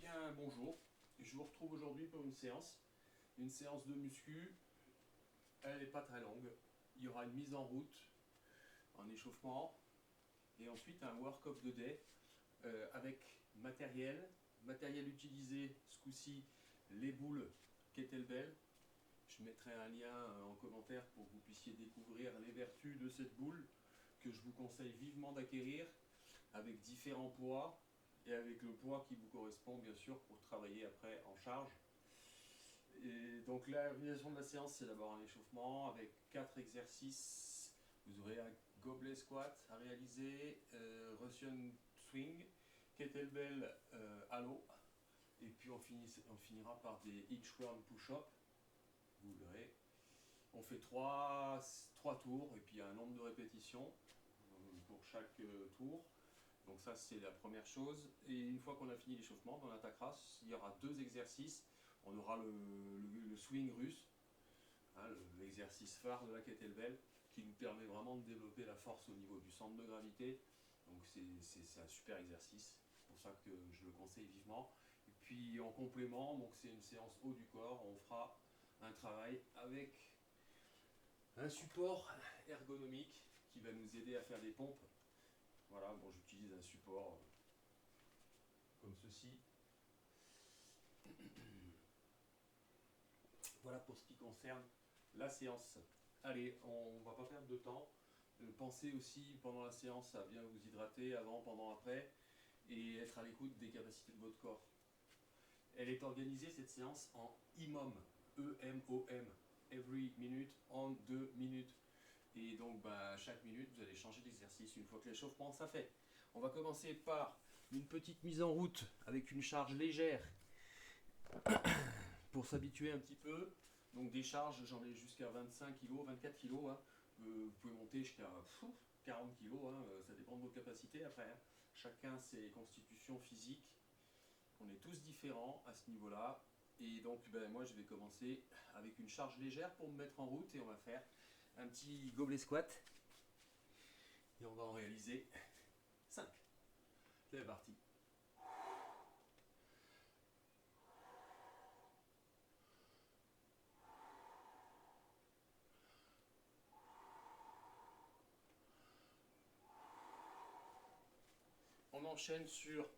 bien, bonjour. Je vous retrouve aujourd'hui pour une séance de muscu. Elle n'est pas très longue. Il y aura une mise en route, un échauffement, et ensuite un work of the day avec matériel utilisé ce coup-ci, les boules kettlebell. Je mettrai un lien en commentaire pour que vous puissiez découvrir les vertus de cette boule que je vous conseille vivement d'acquérir avec différents poids et avec le poids qui vous correspond bien sûr pour travailler après en charge. Et donc l'organisation de la séance, c'est d'abord un échauffement avec 4 exercices. Vous aurez un gobelet squat à réaliser, Russian swing, kettlebell halo, et puis on finira par des inchworm push-up. Vous verrez. On fait 3 tours et puis il y a un nombre de répétitions pour chaque tour. Donc ça c'est la première chose. Et une fois qu'on a fini l'échauffement, on attaquera. Il y aura 2 exercices. On aura le swing russe, hein, l'exercice phare de la kettlebell, qui nous permet vraiment de développer la force au niveau du centre de gravité. Donc c'est un super exercice. C'est pour ça que je le conseille vivement. Et puis en complément, donc c'est une séance haut du corps. On fera un travail avec un support ergonomique qui va nous aider à faire des pompes. Voilà, bon, j'utilise un support comme ceci. Voilà pour ce qui concerne la séance. Allez, on ne va pas perdre de temps. Pensez aussi pendant la séance à bien vous hydrater avant, pendant, après, et être à l'écoute des capacités de votre corps. Elle est organisée, cette séance, en IMOM, E-M-O-M, every minute en 2 minutes. Et donc, chaque minute, vous allez changer d'exercice une fois que l'échauffement ça fait. On va commencer par une petite mise en route avec une charge légère pour s'habituer un petit peu. Donc des charges, j'en ai jusqu'à 25 kg, 24 kg. Hein. Vous pouvez monter jusqu'à 40 kg, hein. Ça dépend de vos capacités après. Hein. Chacun ses constitutions physiques. On est tous différents à ce niveau-là. Et donc moi je vais commencer avec une charge légère pour me mettre en route et on va faire un petit gobelet squat. Et on va en réaliser 5. C'est parti. On enchaîne sur,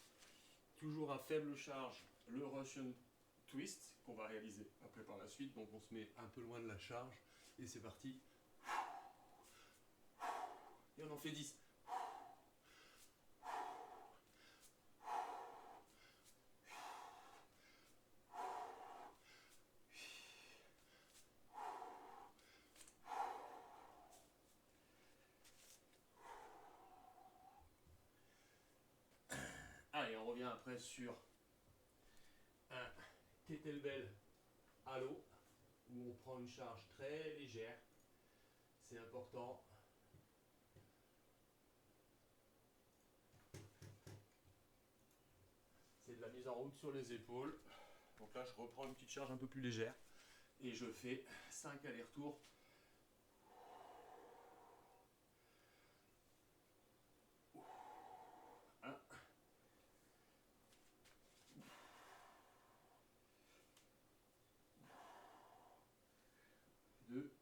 toujours à faible charge, le Russian twist qu'on va réaliser après par la suite. Donc on se met un peu loin de la charge et c'est parti. Et on en fait 10. Allez, on revient après sur un kettlebell halo où on prend une charge très légère. C'est important. C'est de la mise en route sur les épaules. Donc là, je reprends une petite charge un peu plus légère et je fais 5 allers-retours. Un. 2.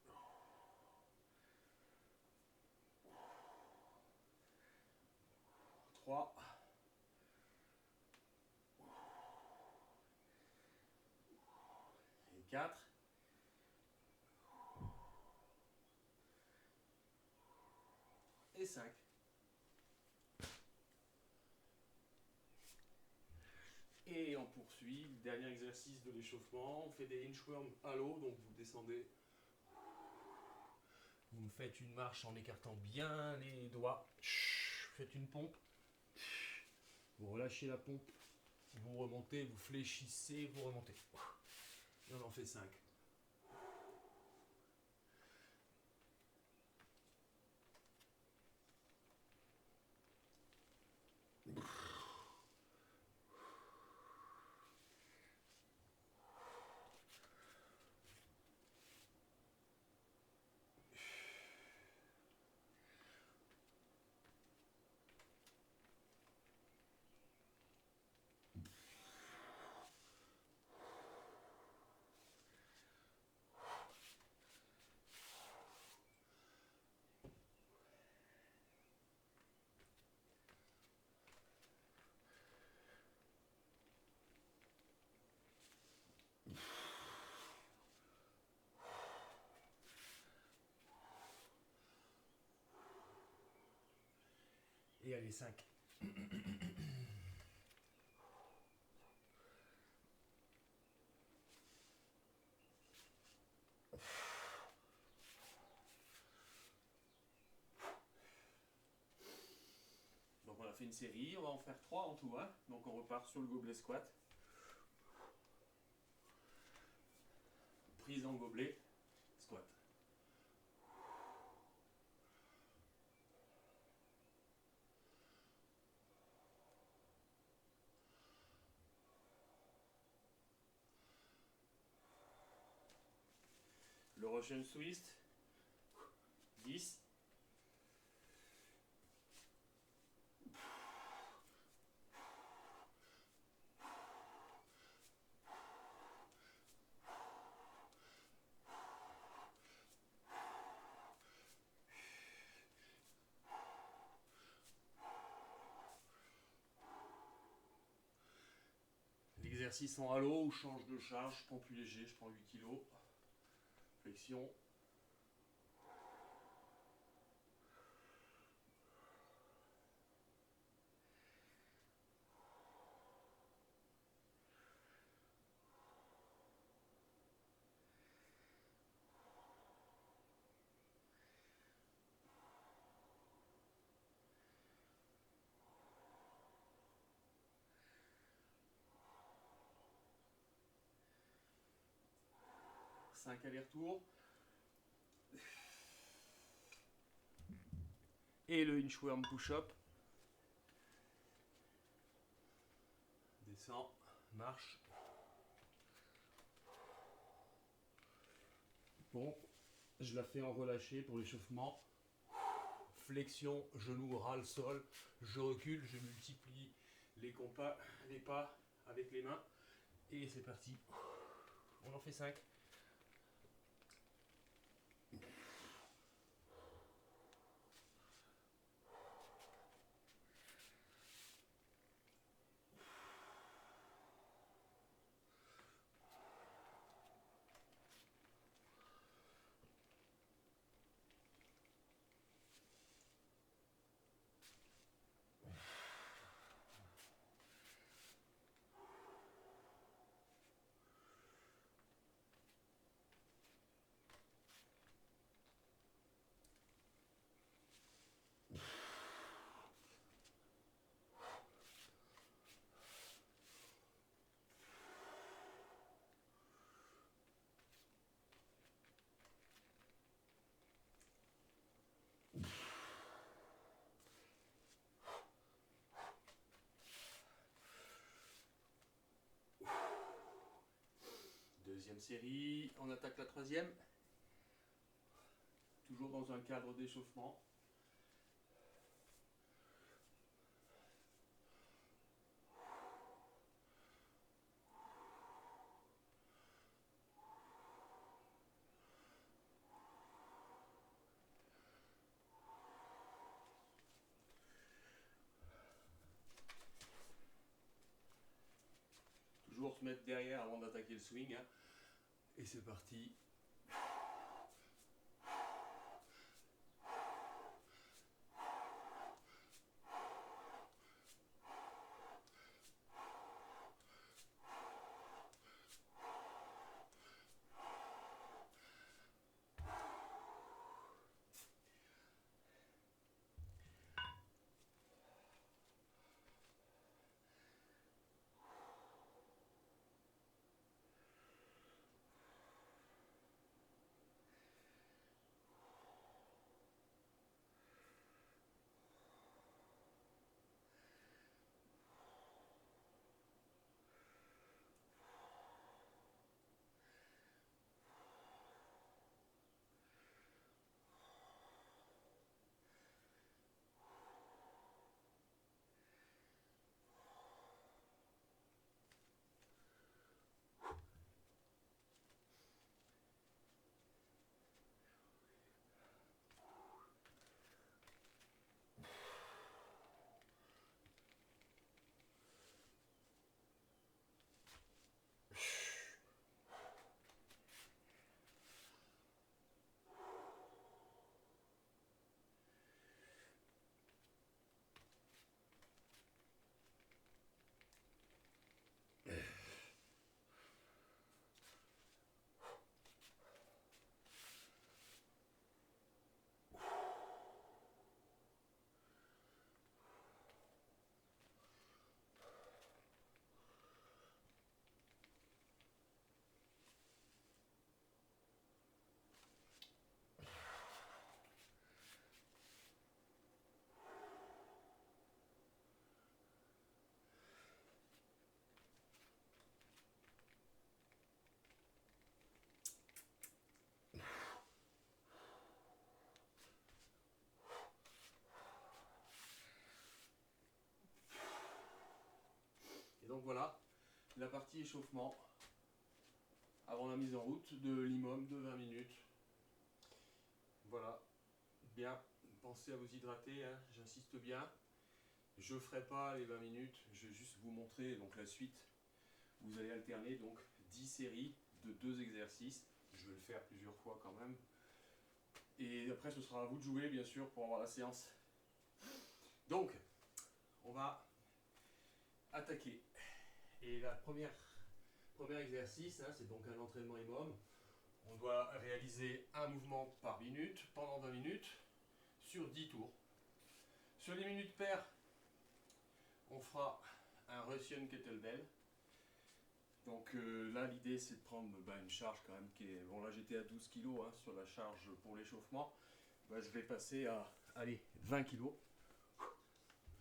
3. Et 4. Et 5. Et on poursuit, dernier exercice de l'échauffement, on fait des inchworm halo, donc vous descendez, vous faites une marche en écartant bien les doigts, faites une pompe, vous relâchez la pompe, vous remontez, vous fléchissez, vous remontez. Et on en fait 5. Et allez, 5. Donc on a fait une série, on va en faire 3 en tout, hein. Donc on repart sur le gobelet squat. Prise en gobelet, squat. Le Russian twist, 10. L'exercice en halo ou change de charge, je prends plus léger, je prends 8 kg. Flexion. Cinq allers-retours. Et le inchworm push-up. Descend, marche. Bon, je la fais en relâché pour l'échauffement. Flexion, genou, ras le sol. Je recule, je multiplie les pas avec les mains. Et c'est parti. On en fait 5. Deuxième série, on attaque la troisième. Toujours dans un cadre d'échauffement. Toujours se mettre derrière avant d'attaquer le swing. Hein. Et c'est parti. Donc voilà, la partie échauffement avant la mise en route de l'IMOM de 20 minutes. Voilà, bien, pensez à vous hydrater, hein, j'insiste bien. Je ne ferai pas les 20 minutes, je vais juste vous montrer donc la suite. Vous allez alterner donc 10 séries de 2 exercices. Je vais le faire plusieurs fois quand même. Et après ce sera à vous de jouer bien sûr pour avoir la séance. Donc, on va attaquer. Et la premier exercice, hein, c'est donc un entraînement IMOM. On doit réaliser un mouvement par minute pendant 20 minutes sur 10 tours. Sur les minutes paires, on fera un Russian Kettlebell. Donc là, l'idée c'est de prendre une charge quand même qui est... Bon là j'étais à 12 kg hein, sur la charge pour l'échauffement. Je vais passer à allez, 20 kg.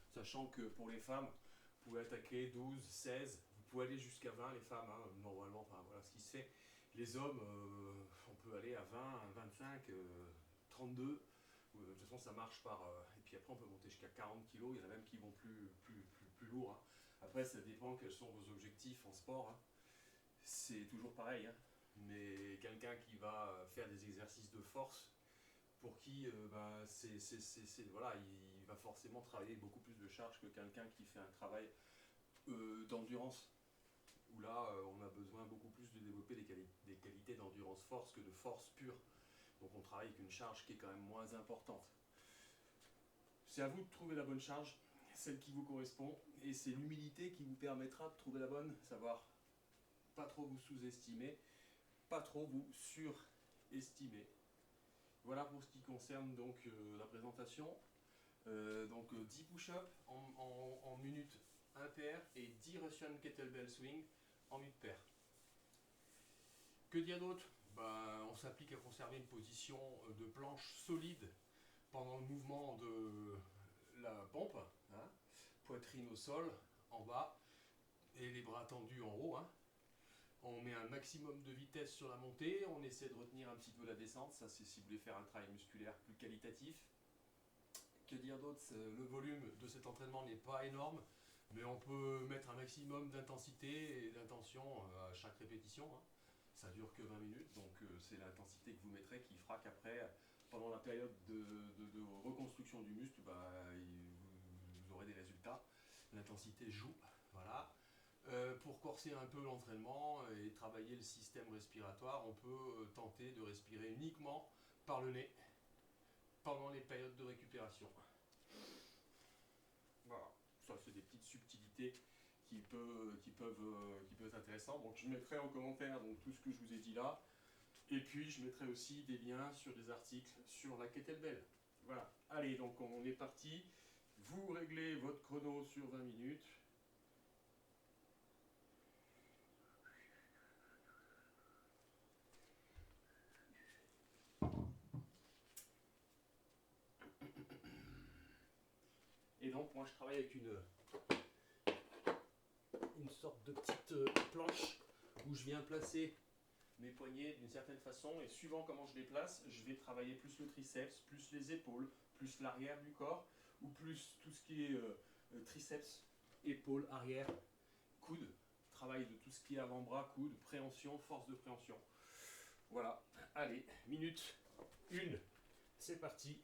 Sachant que pour les femmes, vous pouvez attaquer 12, 16, vous pouvez aller jusqu'à 20 les femmes, hein, normalement, enfin voilà ce qui se fait. Les hommes, on peut aller à 20, 25, 32. De toute façon ça marche par... et puis après on peut monter jusqu'à 40 kg, il y en a même qui vont plus lourd. Hein. Après ça dépend quels sont vos objectifs en sport. Hein. C'est toujours pareil, hein. Mais quelqu'un qui va faire des exercices de force, pour qui voilà, il va forcément travailler beaucoup plus de charge que quelqu'un qui fait un travail d'endurance, où là on a besoin beaucoup plus de développer des qualités d'endurance force que de force pure. Donc on travaille avec une charge qui est quand même moins importante. C'est à vous de trouver la bonne charge, celle qui vous correspond, et c'est l'humilité qui vous permettra de trouver la bonne, savoir pas trop vous sous-estimer, pas trop vous surestimer. Voilà pour ce qui concerne donc la présentation. Donc 10 push-ups en minute impair et 10 Russian Kettlebell Swing en minute paire. Que dire d'autre? On s'applique à conserver une position de planche solide pendant le mouvement de la pompe, hein, poitrine au sol, en bas, et les bras tendus en haut. Hein. On met un maximum de vitesse sur la montée, on essaie de retenir un petit peu la descente, ça c'est si vous voulez faire un travail musculaire plus qualitatif. Que dire d'autre? Le volume de cet entraînement n'est pas énorme, mais on peut mettre un maximum d'intensité et d'intention à chaque répétition. Hein. Ça dure que 20 minutes, donc c'est l'intensité que vous mettrez qui fera qu'après, pendant la période de reconstruction du muscle, vous aurez des résultats. L'intensité joue, voilà. Pour corser un peu l'entraînement et travailler le système respiratoire, on peut tenter de respirer uniquement par le nez pendant les périodes de récupération. Voilà, ça c'est des petites subtilités qui peuvent être intéressantes. Donc je mettrai en commentaire donc, tout ce que je vous ai dit là. Et puis je mettrai aussi des liens sur des articles sur la kettlebell. Voilà, allez, donc on est parti. Vous réglez votre chrono sur 20 minutes. Et donc moi je travaille avec une sorte de petite planche où je viens placer mes poignets d'une certaine façon et suivant comment je les place, je vais travailler plus le triceps, plus les épaules, plus l'arrière du corps ou plus tout ce qui est triceps, épaules, arrière, coude, travail de tout ce qui est avant-bras, coude, préhension, force de préhension. Voilà, allez, minute 1, c'est parti.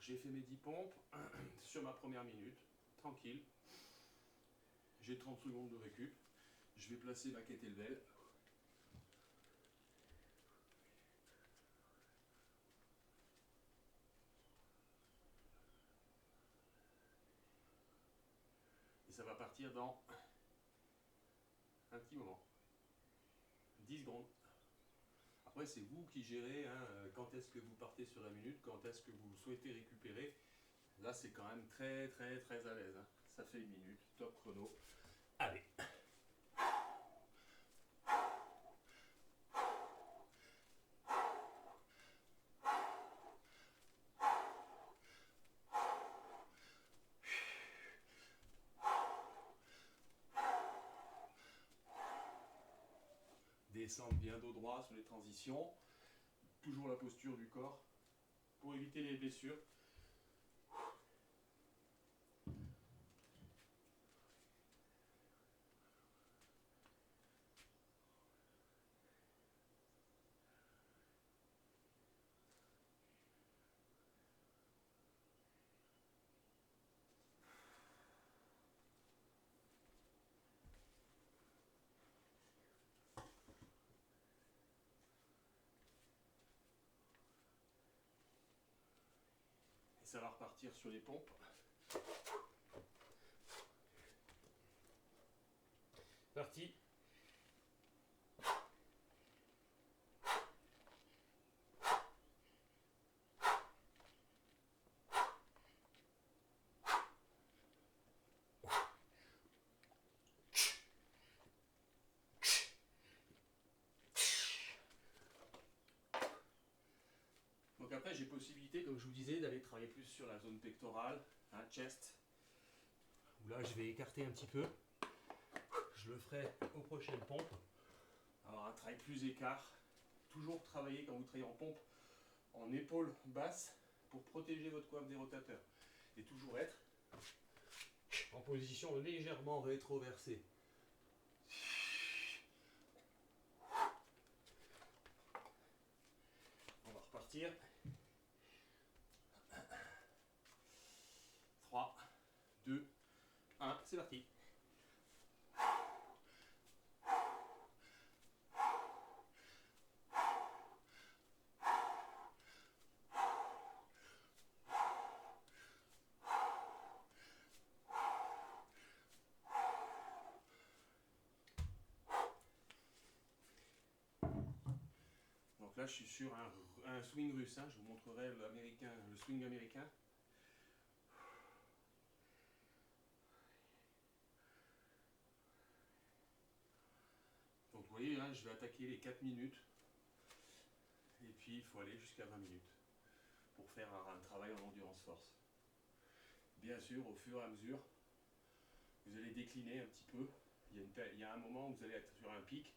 J'ai fait mes 10 pompes sur ma première minute, tranquille. J'ai 30 secondes de récup. Je vais placer ma kettlebell. Et ça va partir dans un petit moment. 10 secondes. Après, c'est vous qui gérez hein, quand est-ce que vous partez sur la minute, quand est-ce que vous souhaitez récupérer. Là, c'est quand même très à l'aise. Hein. Ça fait 1 minute, top chrono. Allez. descendre bien dos droit sur les transitions. Toujours la posture du corps pour éviter les blessures. Et ça va repartir sur les pompes. Parti. Donc après j'ai possibilité, comme je vous disais, d'aller travailler plus sur la zone pectorale, chest. Où là je vais écarter un petit peu. Je le ferai aux prochaines pompes. Alors un travail plus écart. Toujours travailler quand vous travaillez en pompe en épaule basse pour protéger votre coiffe des rotateurs. Et toujours être en position légèrement rétroversée. On va repartir. 3, 2, 1, c'est parti. Donc là, je suis sur un swing russe. Je vous montrerai le swing américain. Donc vous voyez, je vais attaquer les 4 minutes. Et puis, il faut aller jusqu'à 20 minutes pour faire un travail en endurance force. Bien sûr, au fur et à mesure, vous allez décliner un petit peu. Il y a un moment où vous allez être sur un pic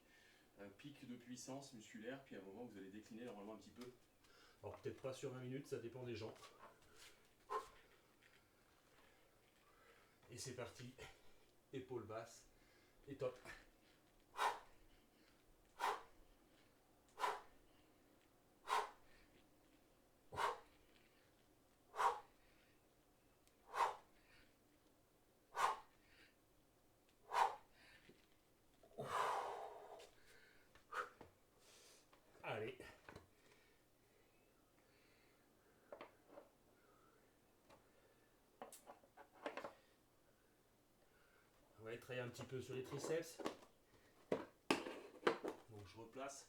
de puissance musculaire, puis à un moment où vous allez décliner normalement un petit peu. Alors peut-être pas sur 20 minutes, ça dépend des gens. Et c'est parti, épaule basse, et top. Allez. On va aller travailler un petit peu sur les triceps. Donc je replace.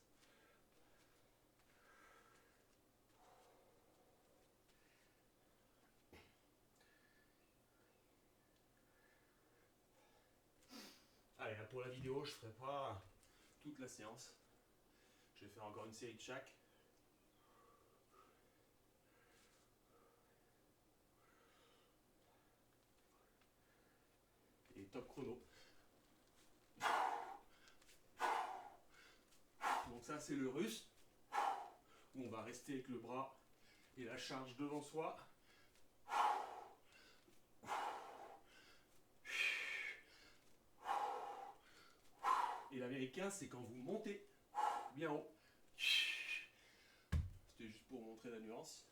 Allez, pour la vidéo, je ne ferai pas toute la séance. Je vais faire encore une série de chaque. Et top chrono. Donc ça c'est le russe, où on va rester avec le bras et la charge devant soi. Et l'américain, c'est quand vous montez bien haut. C'était juste pour montrer la nuance.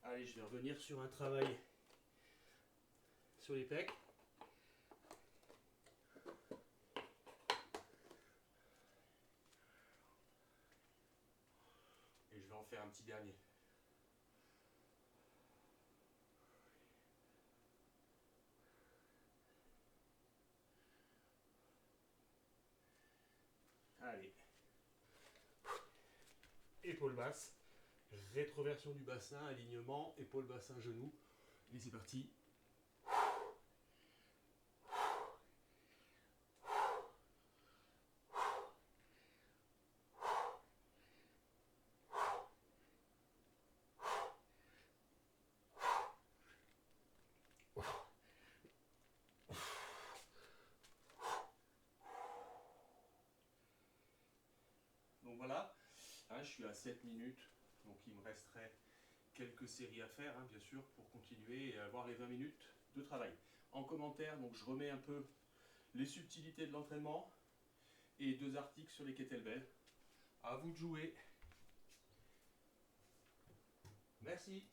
Allez, je vais revenir sur un travail sur les pecs. Et je vais en faire un petit dernier. Allez. Épaule basse. Rétroversion du bassin, alignement, épaule bassin, genou. Et c'est parti. Hein, je suis à 7 minutes, donc il me resterait quelques séries à faire, hein, bien sûr, pour continuer et avoir les 20 minutes de travail. En commentaire, donc je remets un peu les subtilités de l'entraînement et 2 articles sur les kettlebells. À vous de jouer. Merci.